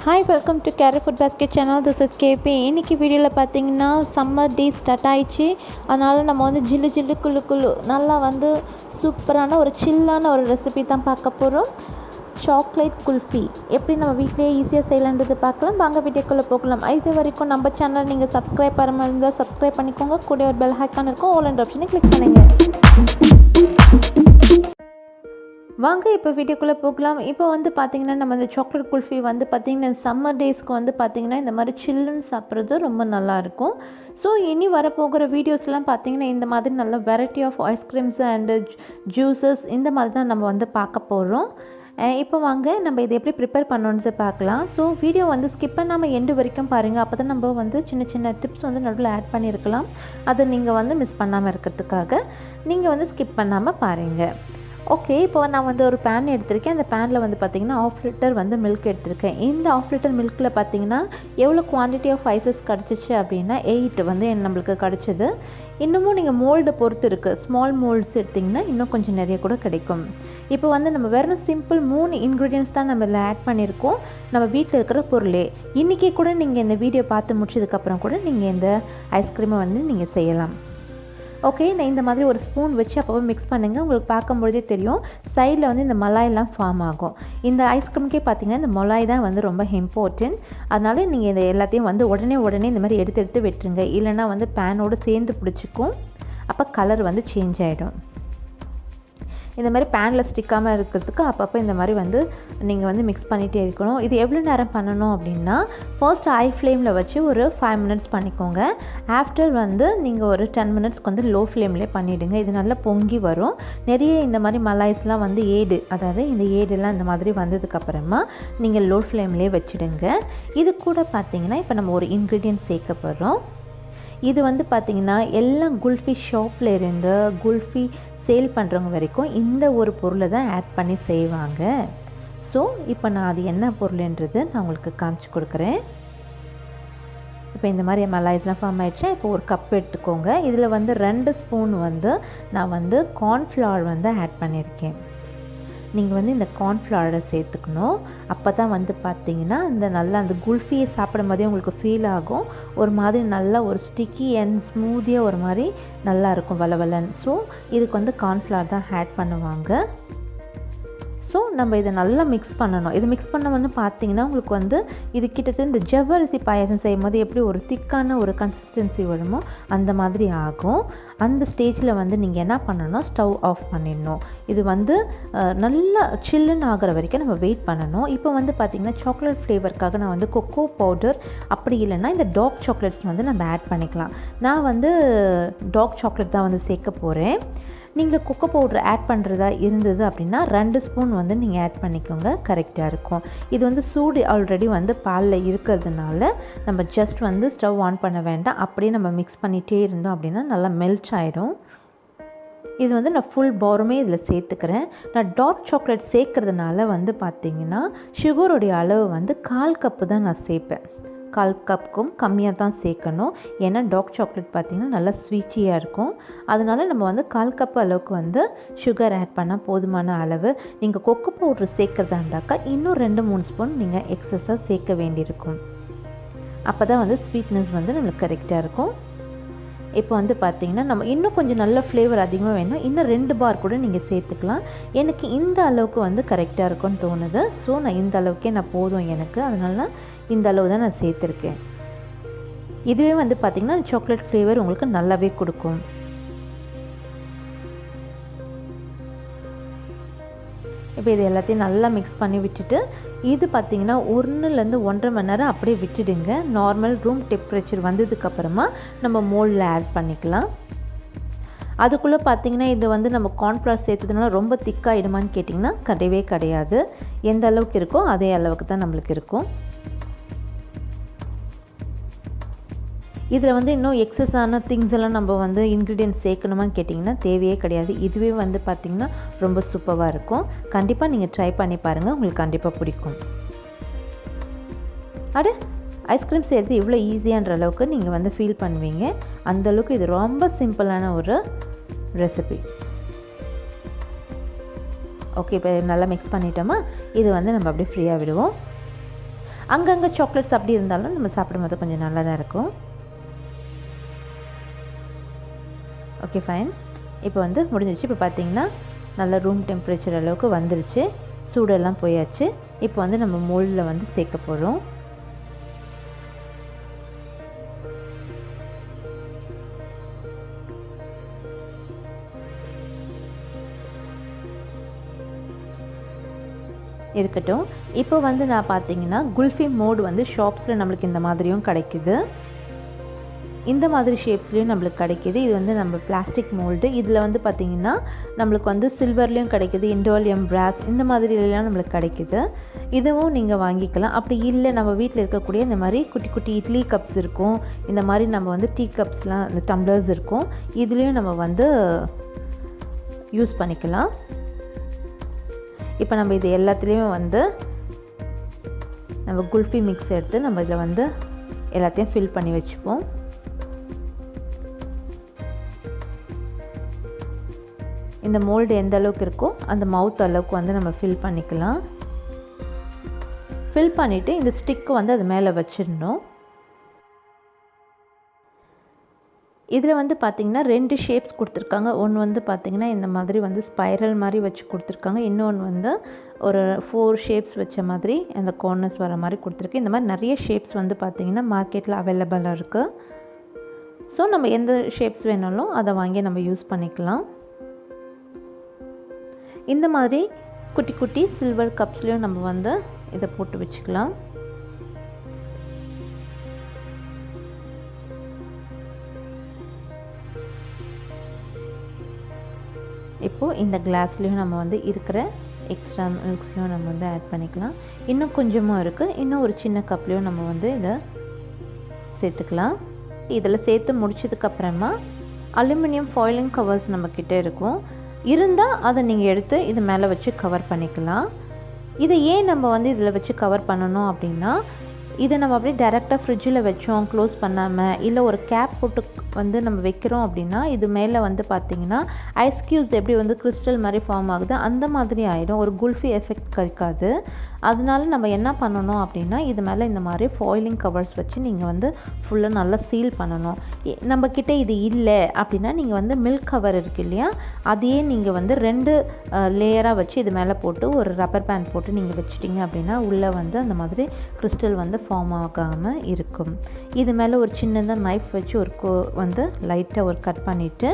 Hi, welcome to Kerufoodbasket channel. This is KP. இன்னைக்கு வீடியோல பாத்தீங்கன்னா சம்மர் டே ஸ்டார்ட் ஆயிச்சு. அதனால நம்ம வந்து ஜில்லு ஜில்லு குளு குளு நல்லா வந்து சூப்பரான ஒரு சில்லான ஒரு ரெசிபி தான் பார்க்க போறோம். சாக்லேட் குல்ஃபி எப்படி நம்ம வீட்லயே ஈஸியா செய்யலாம்ன்றது பார்க்கலாம். வாங்க வீடியோக்குள்ள போகலாம். இது வரைக்கும் நம்ம சேனல் நீங்க சப்ஸ்கிரைப் பண்ணாம இருந்தா சப்ஸ்கிரைப் பண்ணிக்கோங்க. கூட ஒரு பெல் ஐகான் இருக்கும். ஆல் அண்ட் ஆப்ஷனை கிளிக் பண்ணுங்க. வாங்க இப்போ வீடியோக்குள்ளே போகலாம். இப்போ வந்து பார்த்திங்கன்னா நம்ம இந்த சாக்லேட் குல்ஃபி வந்து பார்த்திங்கன்னா சம்மர் டேஸ்க்கு வந்து பார்த்திங்கன்னா இந்த மாதிரி சில்லுன்னு சாப்பிட்றது ரொம்ப நல்லாயிருக்கும். ஸோ இனி வரப்போகிற வீடியோஸ்லாம் பார்த்திங்கன்னா இந்த மாதிரி நல்ல variety of ice creams and juices இந்த மாதிரி தான் நம்ம வந்து பார்க்க போகிறோம். இப்போ வாங்க நம்ம இதை எப்படி ப்ரிப்பேர் பண்ணணுன்றது பார்க்கலாம். ஸோ வீடியோ வந்து ஸ்கிப் பண்ணாமல் எண்டு வரைக்கும் பாருங்கள். அப்போ தான் நம்ம வந்து சின்ன சின்ன டிப்ஸ் வந்து நடுவில் ஆட் பண்ணியிருக்கலாம். அதை நீங்கள் வந்து மிஸ் பண்ணாமல் இருக்கிறதுக்காக நீங்கள் வந்து ஸ்கிப் பண்ணாமல் பாருங்கள். ஓகே, இப்போ நான் வந்து ஒரு பேன் எடுத்திருக்கேன். அந்த பேனில் வந்து பார்த்திங்கன்னா 1/2 லிட்டர் வந்து மில்க் எடுத்திருக்கேன். இந்த 1/2 லிட்டர் மில்கில் பார்த்திங்கன்னா எவ்வளோ குவான்டிட்டி ஆஃப் ஐசஸ் கிடச்சிச்சு அப்படின்னா 8 வந்து நம்மளுக்கு கிடச்சிது. இன்னமும் நீங்கள் மோல்டு பொறுத்து இருக்குது. ஸ்மால் மோல்ட்ஸ் எடுத்திங்கன்னா இன்னும் கொஞ்சம் நிறைய கூட கிடைக்கும். இப்போ வந்து நம்ம வெறும் சிம்பிள் 3 இன்க்ரீடியன்ஸ் தான் நம்ம இதில் ஆட் பண்ணியிருக்கோம். நம்ம வீட்டில் இருக்கிற பொருளே. இன்றைக்கி கூட நீங்கள் இந்த வீடியோ பார்த்து முடிச்சதுக்கப்புறம் கூட நீங்கள் இந்த ஐஸ்கிரீமை வந்து நீங்கள் செய்யலாம். ஓகே, நான் இந்த மாதிரி ஒரு ஸ்பூன் வச்சு அப்போ மிக்ஸ் பண்ணுங்கள். உங்களுக்கு பார்க்கும்பொழுதே தெரியும் சைடில் வந்து இந்த மலாயெல்லாம் ஃபார்ம் ஆகும். இந்த ஐஸ்கிரீமுக்கே பார்த்திங்கன்னா இந்த மலாய் தான் வந்து ரொம்ப இம்பார்ட்டன்ட். அதனால் நீங்கள் இந்த எல்லாத்தையும் வந்து உடனே இந்த மாதிரி எடுத்து விட்டுருங்க. இல்லைனா வந்து பேனோடு சேர்ந்து பிடிச்சிக்கும். அப்போ கலர் வந்து சேஞ்ச் ஆகிடும். இந்த மாதிரி பேனில் ஸ்டிக்காமல் இருக்கிறதுக்கு அப்பப்போ இந்த மாதிரி வந்து நீங்கள் வந்து மிக்ஸ் பண்ணிகிட்டே இருக்கணும். இது எவ்வளோ நேரம் பண்ணணும் அப்படின்னா ஃபர்ஸ்ட் ஹை ஃப்ளேமில் வச்சு ஒரு 5 மினிட்ஸ் பண்ணிக்கோங்க. ஆஃப்டர் வந்து நீங்கள் ஒரு 10 மினிட்ஸ்க்கு வந்து லோ ஃப்ளேம்லேயே பண்ணிவிடுங்க. இது நல்லா பொங்கி வரும். நிறைய இந்த மாதிரி மலாய்ஸ்லாம் வந்து அதாவது இந்த ஏடுலாம் இந்த மாதிரி வந்ததுக்கப்புறமா நீங்கள் லோ ஃப்ளேம்லேயே வச்சுடுங்க. இது கூட பார்த்திங்கன்னா இப்போ நம்ம ஒரு இன்க்ரீடியன்ட் சேர்க்க போகிறோம். இது வந்து பார்த்திங்கன்னா எல்லா குல்ஃபி ஷாப்பில் இருந்து குல்ஃபி சேல் பண்ணுறவங்க வரைக்கும் இந்த ஒரு பொருளை தான் ஆட் பண்ணி செய்வாங்க. ஸோ இப்போ நான் அது என்ன பொருள்ன்றது நான் உங்களுக்கு காமிச்சு கொடுக்குறேன். இப்போ இந்த மாதிரி மலாய்ஸ்லாம் ஃபார்ம் ஆகிடுச்சு. இப்போ ஒரு கப் எடுத்துக்கோங்க. இதில் வந்து 2 ஸ்பூன் வந்து நான் வந்து கார்ன்ஃப்ளவர் வந்து ஆட் பண்ணியிருக்கேன். நீங்கள் வந்து இந்த கார்ன்ஃப்ளவரை சேர்த்துக்கணும். அப்போ தான் வந்து பார்த்திங்கன்னா இந்த நல்லா அந்த குல்ஃபியை சாப்பிடும் போதே உங்களுக்கு ஃபீல் ஆகும். ஒரு மாதிரி நல்லா ஒரு ஸ்டிக்கி அண்ட் ஸ்மூத்தியாக ஒரு மாதிரி நல்லாயிருக்கும் வளவலன்னு. ஸோ இதுக்கு வந்து கார்ன்ஃப்ளவர் தான் ஆட் பண்ணுவாங்க. ஸோ நம்ம இதை நல்லா மிக்ஸ் பண்ணணும். இது மிக்ஸ் பண்ணோம்னு பார்த்தீங்கன்னா உங்களுக்கு வந்து இது கிட்டத்தட்ட இந்த ஜவ்வரிசி பாயாசம் செய்யும் போது எப்படி ஒரு திக்கான ஒரு கன்சிஸ்டன்சி வருமோ அந்த மாதிரி ஆகும். அந்த ஸ்டேஜில் வந்து நீங்கள் என்ன பண்ணணும், ஸ்டவ் ஆஃப் பண்ணிடணும். இது வந்து நல்லா சில்லுன்னு ஆகிற வரைக்கும் நம்ம வெயிட் பண்ணணும். இப்போ வந்து பார்த்திங்கன்னா சாக்லேட் ஃப்ளேவருக்காக நான் வந்து கொக்கோ பவுடர் அப்படி இல்லைன்னா இந்த டார்க் சாக்லேட்ஸ் வந்து நம்ம ஆட் பண்ணிக்கலாம். நான் வந்து டார்க் சாக்லேட் தான் வந்து சேர்க்க போகிறேன். நீங்கள் கொக்கோ பவுடர் ஆட் பண்ணுறதா இருந்தது அப்படின்னா 2 ஸ்பூன் வந்து நீங்கள் ஆட் பண்ணிக்கோங்க, கரெக்டாக இருக்கும். இது வந்து சூடு ஆல்ரெடி வந்து பாலில் இருக்கிறதுனால நம்ம ஜஸ்ட் வந்து ஸ்டவ் ஆன் பண்ண வேண்டாம். அப்படியே நம்ம மிக்ஸ் பண்ணிகிட்டே இருந்தோம் அப்படின்னா நல்லா மெல்ட் ஆகிடும். இது வந்து நான் ஃபுல் பவுருமே இதில் சேர்த்துக்கிறேன். நான் டார்க் சாக்லேட் சேர்க்கறதுனால வந்து பார்த்திங்கன்னா சுகருடைய அளவு வந்து 1/4 கப்பு தான் நான் சேர்ப்பேன். 1/4 கப்புக்கும் கம்மியாக தான் சேர்க்கணும். ஏன்னா டார்க் சாக்லேட் பார்த்திங்கன்னா நல்லா ஸ்வீச்சியாக இருக்கும். அதனால நம்ம வந்து 1/4 கப்பு அளவுக்கு வந்து சுகர் ஆட் பண்ணால் போதுமான அளவு. நீங்கள் கொக்கோ பவுடர் சேர்க்குறதா இருந்தாக்கா இன்னும் 2-3 ஸ்பூன் நீங்கள் எக்ஸஸாக சேர்க்க வேண்டியிருக்கும். அப்போ தான் வந்து ஸ்வீட்னஸ் வந்து நம்மளுக்கு கரெக்டாக இருக்கும். இப்போ வந்து பார்த்திங்கன்னா நம்ம இன்னும் கொஞ்சம் நல்ல ஃப்ளேவர் அதிகமாக வேணும். இன்னும் 2 பார் கூட நீங்கள் சேர்த்துக்கலாம். எனக்கு இந்த அளவுக்கு வந்து கரெக்டாக இருக்கும்னு தோணுது. ஸோ நான் இந்த அளவுக்கே நான் போதும் எனக்கு. அதனால இந்த அளவு தான் நான் சேர்த்துருக்கேன். இதுவே வந்து பார்த்திங்கன்னா சாக்லேட் ஃப்ளேவர் உங்களுக்கு நல்லாவே கொடுக்கும். இப்போ இது எல்லாத்தையும் நல்லா மிக்ஸ் பண்ணி விட்டுட்டு இது பார்த்திங்கன்னா 1-1.5 மணி நேரம் அப்படியே விட்டுடுங்க. நார்மல் ரூம் டெம்பரேச்சர் வந்ததுக்கப்புறமா நம்ம மோல்டில் ஆட் பண்ணிக்கலாம். அதுக்குள்ளே பார்த்திங்கன்னா இது வந்து நம்ம கார்ன்ஃப்ளவர் சேர்த்ததுனால ரொம்ப திக்காகிடுமான்னு கேட்டிங்கன்னா கிடையாது. எந்த அளவுக்கு இருக்கோ அதே அளவுக்கு தான் நம்மளுக்கு இருக்கும். இதில் வந்து இன்னும் எக்ஸஸான திங்ஸ் எல்லாம் நம்ம வந்து இன்க்ரீடியன்ட் சேர்க்கணுமான்னு கேட்டிங்கன்னா தேவையே கிடையாது. இதுவே வந்து பார்த்திங்கன்னா ரொம்ப சூப்பராக இருக்கும். கண்டிப்பாக நீங்கள் ட்ரை பண்ணி பாருங்கள், உங்களுக்கு கண்டிப்பாக பிடிக்கும். ஐஸ்கிரீம் செய்கிறது இவ்வளோ ஈஸியான்ற அளவுக்கு நீங்கள் வந்து ஃபீல் பண்ணுவீங்க. அந்தளவுக்கு இது ரொம்ப சிம்பிளான ஒரு ரெசிபி. ஓகே, இப்போ நல்லா மிக்ஸ் பண்ணிட்டோமா, இது வந்து நம்ம அப்படியே ஃப்ரீயாக விடுவோம். அங்கங்கே சாக்லேட்ஸ் அப்படி இருந்தாலும் நம்ம சாப்பிடும்போது கொஞ்சம் நல்லா தான் இருக்கும். Okay fine. இப்போ வந்து முடிஞ்சிடுச்சு. இப்போ பார்த்தீங்கன்னா நல்லா ரூம் டெம்பரேச்சர் அளவுக்கு வந்துருச்சு. சூடெல்லாம் போயாச்சு. இப்போ வந்து நம்ம மோல்டில் வந்து சேர்க்க போகிறோம். இருக்கட்டும். இப்போ வந்து நான் பார்த்தீங்கன்னா குல்ஃபி மோடு வந்து ஷாப்ஸில் நம்மளுக்கு இந்த மாதிரியும் கிடைக்குது. இந்த மாதிரி ஷேப்ஸ்லேயும் நம்மளுக்கு கிடைக்கிது. இது வந்து நம்ம பிளாஸ்டிக் மோல்டு. இதில் வந்து பார்த்திங்கன்னா நம்மளுக்கு வந்து சில்வர்லேயும் கிடைக்கிது, இண்டோலியம் பிராஸ் இந்த மாதிரிலாம் நம்மளுக்கு கிடைக்கிது. இதுவும் நீங்கள் வாங்கிக்கலாம். அப்படி இல்லை நம்ம வீட்டில் இருக்கக்கூடிய இந்த மாதிரி குட்டி குட்டி இட்லி கப்ஸ் இருக்கும், இந்த மாதிரி நம்ம வந்து டீ கப்ஸ்லாம் இந்த டம்ளர்ஸ் இருக்கும், இதுலேயும் நம்ம வந்து யூஸ் பண்ணிக்கலாம். இப்போ நம்ம இது எல்லாத்துலேயுமே வந்து நம்ம குல்ஃபி மிக்ஸ் எடுத்து நம்ம இதில் வந்து எல்லாத்தையும் ஃபில் பண்ணி வச்சுப்போம். இந்த மோல்டு எந்த அளவுக்கு இருக்கோ அந்த மவுத் அளவுக்கு வந்து நம்ம ஃபில் பண்ணிக்கலாம். ஃபில் பண்ணிவிட்டு இந்த ஸ்டிக்கு வந்து அது மேலே வச்சிடணும். இதில் வந்து பார்த்திங்கன்னா 2 ஷேப்ஸ் கொடுத்துருக்காங்க. ஒன்று வந்து பார்த்திங்கன்னா இந்த மாதிரி வந்து ஸ்பைரல் மாதிரி வச்சு கொடுத்துருக்காங்க. இன்னொன்று வந்து ஒரு 4 ஷேப்ஸ் வச்ச மாதிரி அந்த கார்னர்ஸ் வர மாதிரி கொடுத்துருக்கு. இந்த மாதிரி நிறைய ஷேப்ஸ் வந்து பார்த்திங்கன்னா மார்க்கெட்டில் அவைலபிளாக இருக்குது. ஸோ நம்ம எந்த ஷேப்ஸ் வேணாலும் அதை வாங்கி நம்ம யூஸ் பண்ணிக்கலாம். இந்த மாதிரி குட்டி குட்டி சில்வர் கப்ஸ்லேயும் நம்ம வந்து இதை போட்டு வச்சுக்கலாம். இப்போது இந்த கிளாஸ்லேயும் நம்ம வந்து இருக்கிற எக்ஸ்ட்ரா மில்க்ஸையும் நம்ம வந்து ஆட் பண்ணிக்கலாம். இன்னும் கொஞ்சமாக இருக்குது. இன்னும் ஒரு சின்ன கப்லேயும் நம்ம வந்து இதை சேர்த்துக்கலாம். இதில் சேர்த்து முடிச்சதுக்கப்புறமா அலுமினியம் ஃபாயிலிங் கவர்ஸ் நம்மக்கிட்ட இருக்கும். இருந்தால் அதை நீங்கள் எடுத்து இது மேலே வச்சு கவர் பண்ணிக்கலாம். இதை ஏன் நம்ம வந்து இதில் வச்சு கவர் பண்ணணும் அப்படின்னா, இதை நம்ம அப்படியே டைரெக்டாக ஃப்ரிட்ஜில் வச்சோம் க்ளோஸ் பண்ணாமல், இல்லை ஒரு கேப் போட்டு வந்து நம்ம வைக்கிறோம் அப்படின்னா இது மேலே வந்து பார்த்திங்கன்னா ஐஸ் க்யூப்ஸ் எப்படி வந்து கிறிஸ்டல் மாதிரி ஃபார்ம் ஆகுது அந்த மாதிரி ஆகிடும். ஒரு குல்ஃபி எஃபெக்ட் கிடைக்காது. அதனால நம்ம என்ன பண்ணணும் அப்படின்னா இது மேலே இந்த மாதிரி ஃபாயிலிங் கவர்ஸ் வச்சு நீங்கள் வந்து ஃபுல்லாக நல்லா சீல் பண்ணணும். நம்மக்கிட்ட இது இல்லை அப்படின்னா நீங்கள் வந்து மில்க் கவர் இருக்குது இல்லையா, அதையே நீங்கள் வந்து 2 லேயராக வச்சு இது மேலே போட்டு ஒரு ரப்பர் பேண்ட் போட்டு நீங்கள் வச்சிட்டிங்க அப்படின்னா உள்ளே வந்து அந்த மாதிரி கிறிஸ்டல் வந்து ஃபார்ம் ஆகாமல் இருக்கும். இது மேலே ஒரு சின்னதாக நைஃப் வச்சு ஒரு வந்து லைட்டாக ஒரு கட் பண்ணிவிட்டு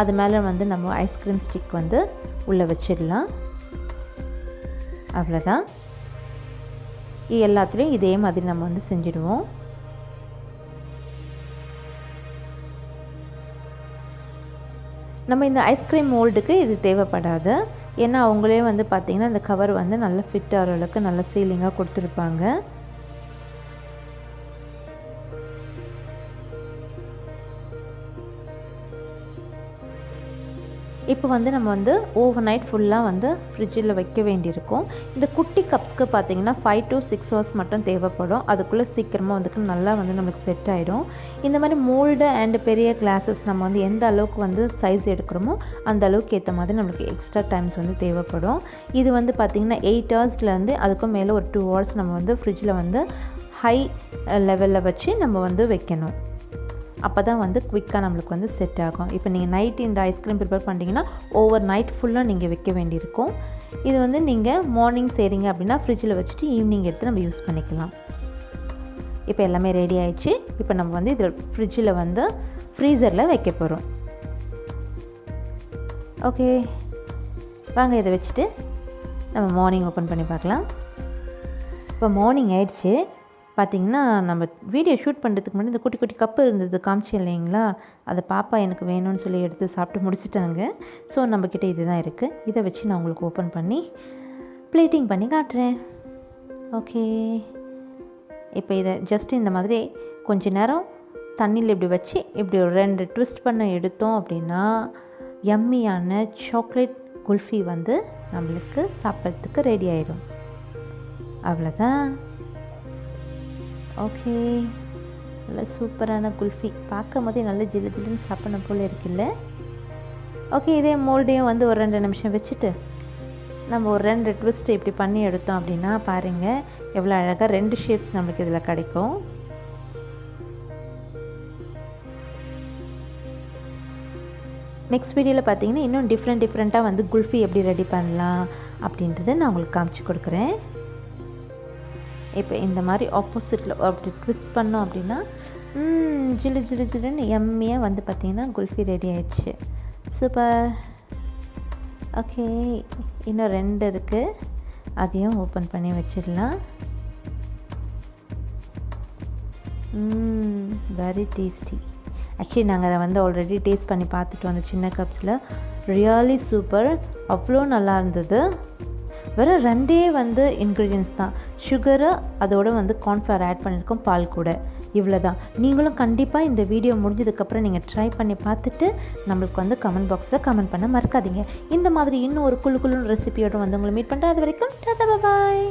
அது மேலே வந்து நம்ம ஐஸ்கிரீம் ஸ்டிக் வந்து உள்ளே வச்சிடலாம். அவ்வளோதான். எல்லாத்துலேயும் இதே மாதிரி நம்ம வந்து செஞ்சுடுவோம். நம்ம இந்த ஐஸ்கிரீம் மோல்டுக்கு இது தேவைப்படாது. ஏன்னா அவங்களே வந்து பார்த்திங்கன்னா இந்த கவர் வந்து நல்லா ஃபிட் ஆகிற அளவுக்கு நல்ல சீலிங்காக கொடுத்துருப்பாங்க. இப்போ வந்து நம்ம வந்து ஓவர் நைட் ஃபுல்லாக வந்து ஃப்ரிட்ஜில் வைக்க வேண்டியிருக்கும். இந்த குட்டி கப்ஸ்க்கு பார்த்திங்கன்னா 5 to 6 hours மட்டும் தேவைப்படும். அதுக்குள்ளே சீக்கிரமாக வந்துட்டு நல்லா வந்து நம்மளுக்கு செட் ஆகிடும். இந்த மாதிரி மோல்டு அண்ட் பெரிய கிளாஸஸ் நம்ம வந்து எந்த அளவுக்கு வந்து சைஸ் எடுக்கிறோமோ அந்த அளவுக்கு ஏற்ற மாதிரி நம்மளுக்கு எக்ஸ்ட்ரா டைம்ஸ் வந்து தேவைப்படும். இது வந்து பார்த்திங்கன்னா 8 hours அதுக்கும் மேலே ஒரு 2 hours நம்ம வந்து ஃப்ரிட்ஜில் வந்து ஹை லெவலில் வச்சு நம்ம வந்து வைக்கணும். அப்போ தான் வந்து குவிக்காக நம்மளுக்கு வந்து செட் ஆகும். இப்போ நீங்கள் நைட்டு இந்த ஐஸ்கிரீம் ப்ரிப்பேர் பண்ணிட்டீங்கன்னா ஓவர் நைட் ஃபுல்லாக நீங்கள் வைக்க வேண்டியிருக்கும். இது வந்து நீங்கள் மார்னிங் செய்கிறீங்க அப்படின்னா ஃப்ரிட்ஜில் வச்சுட்டு ஈவினிங் எடுத்து நம்ம யூஸ் பண்ணிக்கலாம். இப்போ எல்லாமே ரெடி ஆயிடுச்சு. இப்போ நம்ம வந்து இதில் ஃப்ரிட்ஜில் வந்து ஃப்ரீசரில் வைக்க போகிறோம். ஓகே, வாங்க இதை வச்சுட்டு நம்ம மார்னிங் ஓப்பன் பண்ணி பார்க்கலாம். இப்போ மார்னிங் ஆயிடுச்சு. பார்த்திங்கன்னா நம்ம வீடியோ ஷூட் பண்ணுறதுக்கு முன்னாடி இந்த குட்டி குட்டி கப்பு இருந்தது காமிச்சு இல்லைங்களா, அதை பாப்பா எனக்கு வேணும்னு சொல்லி எடுத்து சாப்பிட்டு முடிச்சிட்டாங்க. ஸோ நம்மக்கிட்ட இது தான் இருக்குது. இதை வச்சு நான் உங்களுக்கு ஓப்பன் பண்ணி பிளேட்டிங் பண்ணி காட்டுறேன். ஓகே, இப்போ இதை ஜஸ்ட் இந்த மாதிரி கொஞ்ச நேரம் தண்ணியில் இப்படி வச்சு இப்படி ஒரு 2 ட்விஸ்ட் பண்ண எடுத்தோம் அப்படின்னா யம்மியான சாக்லேட் குல்ஃபி வந்து நம்மளுக்கு சாப்பிட்றதுக்கு ரெடி ஆகிடும். அவ்வளோதான். ஓகே, நல்ல சூப்பரான குல்ஃபி பார்க்கும் போதே நல்ல ஜில்லு ஜில்லுன்னு சாப்பிடணும் போல் இருக்குல்ல. ஓகே, இதே மோல்டையும் வந்து ஒரு 2 நிமிஷம் வச்சுட்டு நம்ம ஒரு 2 ட்விஸ்ட் இப்படி பண்ணி எடுத்தோம் அப்படின்னா பாருங்கள் எவ்வளோ அழகாக 2 ஷேப்ஸ் நம்மளுக்கு இதில் கிடைக்கும். நெக்ஸ்ட் வீடியோவில் பார்த்தீங்கன்னா இன்னும் டிஃப்ரெண்ட்டாக வந்து குல்ஃபி எப்படி ரெடி பண்ணலாம் அப்படின்றத நான் உங்களுக்கு காமிச்சு கொடுக்குறேன். இப்போ இந்த மாதிரி ஆப்போசிட்டில் அப்படி ட்விஸ்ட் பண்ணோம் அப்படின்னா ஜிலு ஜிலு ஜிலுன்னு எம்மியாக வந்து பார்த்திங்கன்னா குல்ஃபி ரெடி ஆயிடுச்சு. சூப்பர். ஓகே, இன்னும் 2 இருக்குது, அதையும் ஓப்பன் பண்ணி வச்சிடலாம். Very tasty. ஆக்சுவலி நாங்கள் வந்து ஆல்ரெடி டேஸ்ட் பண்ணி பார்த்துட்டு வந்த சின்ன கப்ஸில் ரியலி சூப்பர். அவ்வளோ நல்லா இருந்தது. வெறும் 2 வந்து இன்க்ரீடியன்ஸ் தான், சுகரு அதோட வந்து கார்ன்ஃப்ளவர் ஆட் பண்ணியிருக்கோம், பால் கூட. இவ்வளோ தான். நீங்களும் கண்டிப்பாக இந்த வீடியோ முடிஞ்சதுக்கப்புறம் நீங்கள் ட்ரை பண்ணி பார்த்துட்டு நம்மளுக்கு வந்து கமெண்ட் பாக்ஸில் கமெண்ட் பண்ண மறக்காதீங்க. இந்த மாதிரி இன்னும் ஒரு குழுன்னு ரெசிபியோடு வந்து உங்களை மீட் பண்ணுறேன். அது வரைக்கும் டாடா பாய்.